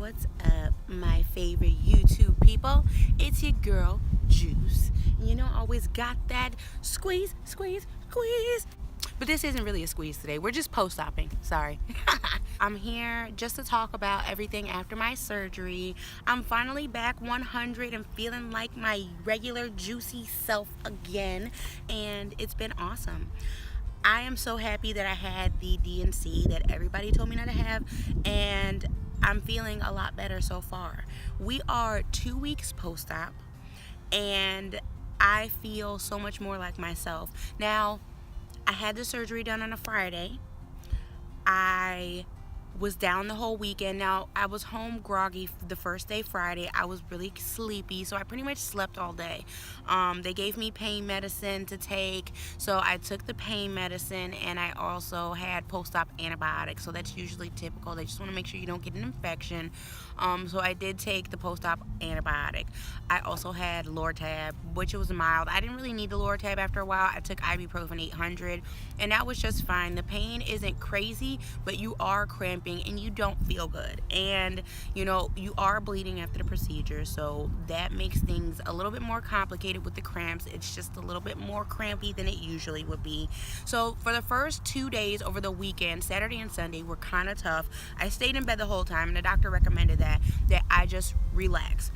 What's up, my favorite YouTube people? It's your girl, Juice. You know, I always got that squeeze. But this isn't really a squeeze today. We're just post-oping. Sorry. I'm here just to talk about everything after my surgery. I'm finally back 100 and feeling like my regular juicy self again. And it's been awesome. I am so happy that I had the DNC that everybody told me not to have, and I'm feeling a lot better so far. We are 2 weeks post-op, and I feel so much more like myself. Now, I had the surgery done on a Friday. I was down the whole weekend. Now, I was home groggy the first day, Friday. I was really sleepy, so I pretty much slept all day. They gave me pain medicine to take, so I took the pain medicine, and I also had post-op antibiotics, so that's usually typical. They just want to make sure you don't get an infection. So I did take the post-op antibiotic. I also had Lortab, which was mild. I didn't really need the Lortab after a while. I took ibuprofen 800, and that was just fine. The pain isn't crazy, but you are cramping and you don't feel good, and you know you are bleeding after the procedure, so that makes things a little bit more complicated with the cramps. It's just a little bit more crampy than it usually would be. So for the first 2 days over the weekend, Saturday and Sunday, were kind of tough. I stayed in bed the whole time, and the doctor recommended that I just relax.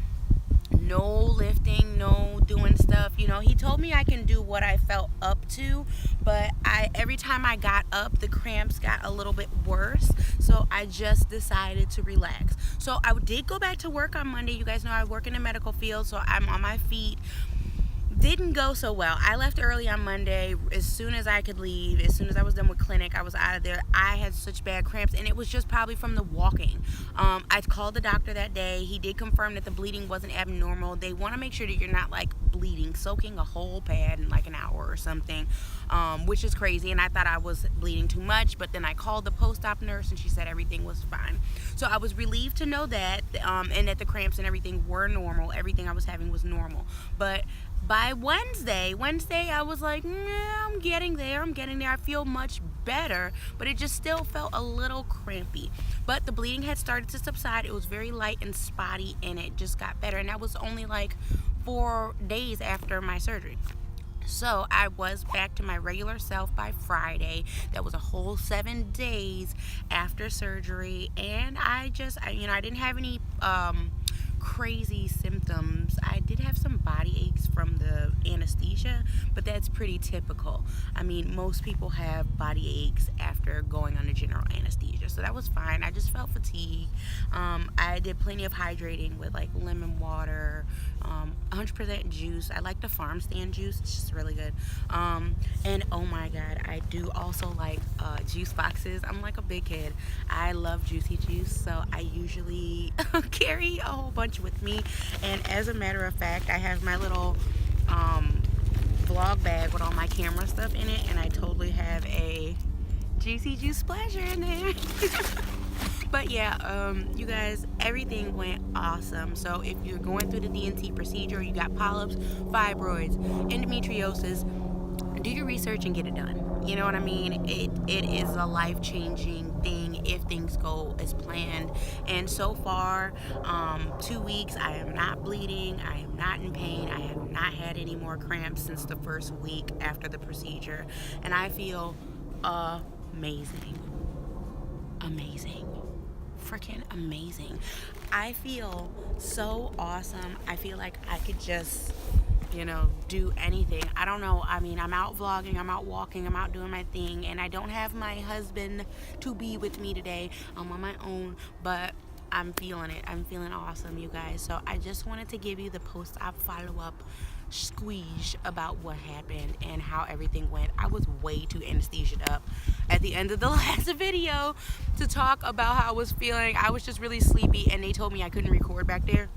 No lifting, no doing stuff. You know, he told me I can do what I felt up to, but every time I got up, the cramps got a little bit worse, so I just decided to relax. So I did go back to work on Monday. You guys know I work in the medical field, so I'm on my feet. Didn't go so well. I left early on Monday. As soon as I could leave, as soon as I was done with clinic, I was out of there. I had such bad cramps, and it was just probably from the walking. I called the doctor that day. He did confirm that the bleeding wasn't abnormal. They want to make sure that you're not like bleeding, soaking a whole pad in like an hour or something, which is crazy. And I thought I was bleeding too much, but then I called the post-op nurse, and she said everything was fine. So I was relieved to know that, and that the cramps and everything were normal. Everything I was having was normal. But by Wednesday, I was like, I'm getting there. I feel much better, but it just still felt a little crampy. But the bleeding had started to subside. It was very light and spotty, and it just got better. And that was only like 4 days after my surgery. So I was back to my regular self by Friday. That was a whole 7 days after surgery, and I didn't have any crazy symptoms. I did have some body aches from the anesthesia, but that's pretty typical. I mean, most people have body aches after going under general anesthesia, so that was fine. I just felt fatigued. I did plenty of hydrating with like lemon water, 100% juice. I like the farm stand juice. It's just really good. And oh my god, I do also like juice boxes. I'm like a big kid. I love juicy juice, so I usually carry a whole bunch with me. And as a matter of fact, I have my little vlog bag with all my camera stuff in it, and I totally have a juicy juice splasher in there. But yeah, you guys, everything went awesome. So if you're going through the DNC procedure, you got polyps, fibroids, endometriosis, do your research and get it done. You know what I mean? It is a life-changing thing if things go as planned. And so far, 2 weeks, I am not bleeding. I am not in pain. I have not had any more cramps since the first week after the procedure. And I feel amazing. Freaking amazing. I feel so awesome. I feel like I could just do anything. I don't know. I mean, I'm out vlogging, I'm out walking, I'm out doing my thing, and I don't have my husband to be with me today. I'm on my own, but I'm feeling it. I'm feeling awesome, you guys. So I just wanted to give you the post-op follow-up squeeze about what happened and how everything went. I was way too anesthesiaed up at the end of the last video to talk about how I was feeling. I was just really sleepy, and they told me I couldn't record back there.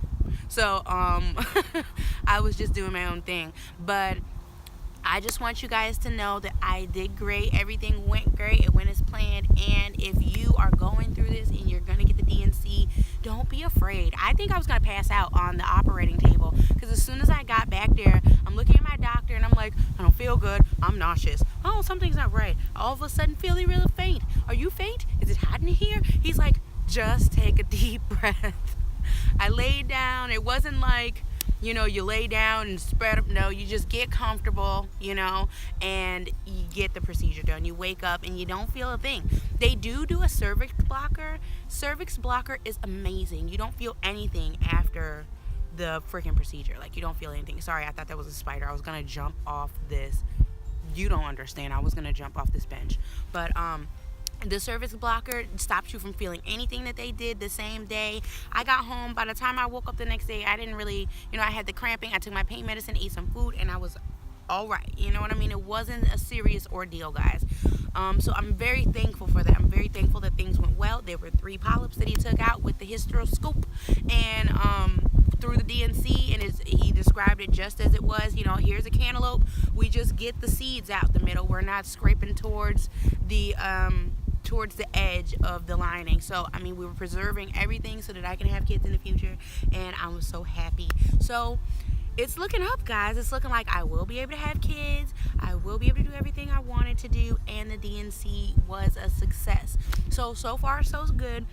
So, I was just doing my own thing. But I just want you guys to know that I did great. Everything went great. It went as planned. And if you are going through this and you're going to get the DNC, don't be afraid. I think I was going to pass out on the operating table, because as soon as I got back there, I'm looking at my doctor and I'm like, I don't feel good. I'm nauseous. Oh, something's not right. All of a sudden, feeling really faint. Are you faint? Is it hot in here? He's like, Just take a deep breath. I laid down. It wasn't like, you lay down and spread up. No, you just get comfortable, and you get the procedure done. You wake up and you don't feel a thing. They do a cervix blocker. Cervix blocker is amazing. You don't feel anything after the freaking procedure. Like, you don't feel anything. Sorry, I thought that was a spider. I was going to jump off this. You don't understand. I was going to jump off this bench. But, the cervix blocker stops you from feeling anything that they did the same day. I got home. By the time I woke up the next day, I didn't really, I had the cramping. I took my pain medicine, ate some food, and I was all right. You know what I mean? It wasn't a serious ordeal, guys. So I'm very thankful for that. I'm very thankful that things went well. There were 3 polyps that he took out with the hysteroscope and through the DNC, and he described it just as it was. Here's a cantaloupe. We just get the seeds out the middle. We're not scraping towards the edge of the lining. So we were preserving everything so that I can have kids in the future, and I was so happy. So it's looking up, guys. It's looking like I will be able to have kids. I will be able to do everything I wanted to do, and the DNC was a success. So far so good.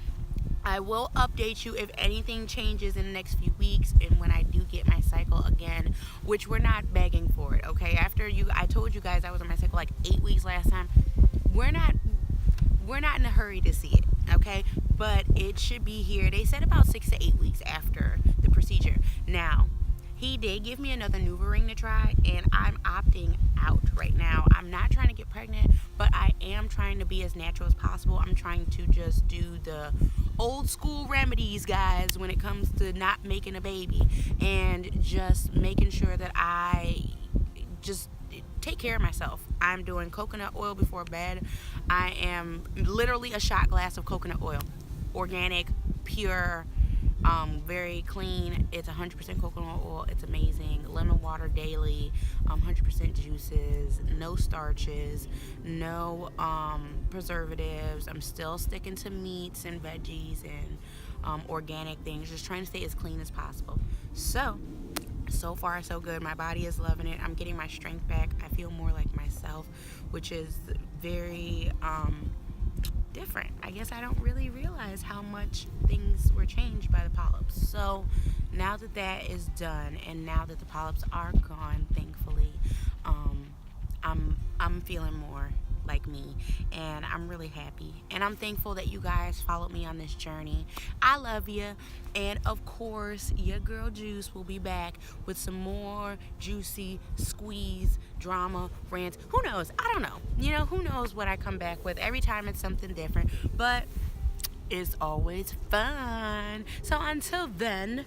I will update you if anything changes in the next few weeks and when I do get my cycle again, which we're not begging for it, okay? I told you guys I was on my cycle like 8 weeks last time. We're not in a hurry to see it, okay? But it should be here. They said about 6 to 8 weeks after the procedure. Now, he did give me another NuvaRing to try, and I'm opting out right now. I'm not trying to get pregnant, but I am trying to be as natural as possible. I'm trying to just do the old school remedies, guys, when it comes to not making a baby, and just making sure that I just take care of myself. I'm doing coconut oil before bed. I am literally a shot glass of coconut oil. Organic, pure, very clean. It's 100% coconut oil. It's amazing. Lemon water daily, 100% juices, no starches, no preservatives. I'm still sticking to meats and veggies and organic things, just trying to stay as clean as possible. So far so good. My body is loving it. I'm getting my strength back. I feel more like myself, which is very different. I guess I don't really realize how much things were changed by the polyps. So now that that is done, and now that the polyps are gone, thankfully, I'm feeling more like me, and I'm really happy, and I'm thankful that you guys followed me on this journey. I love you, and of course your girl Juice will be back with some more juicy squeeze drama rants. Who knows? I don't know. Who knows what I come back with. Every time it's something different, but it's always fun. So until then,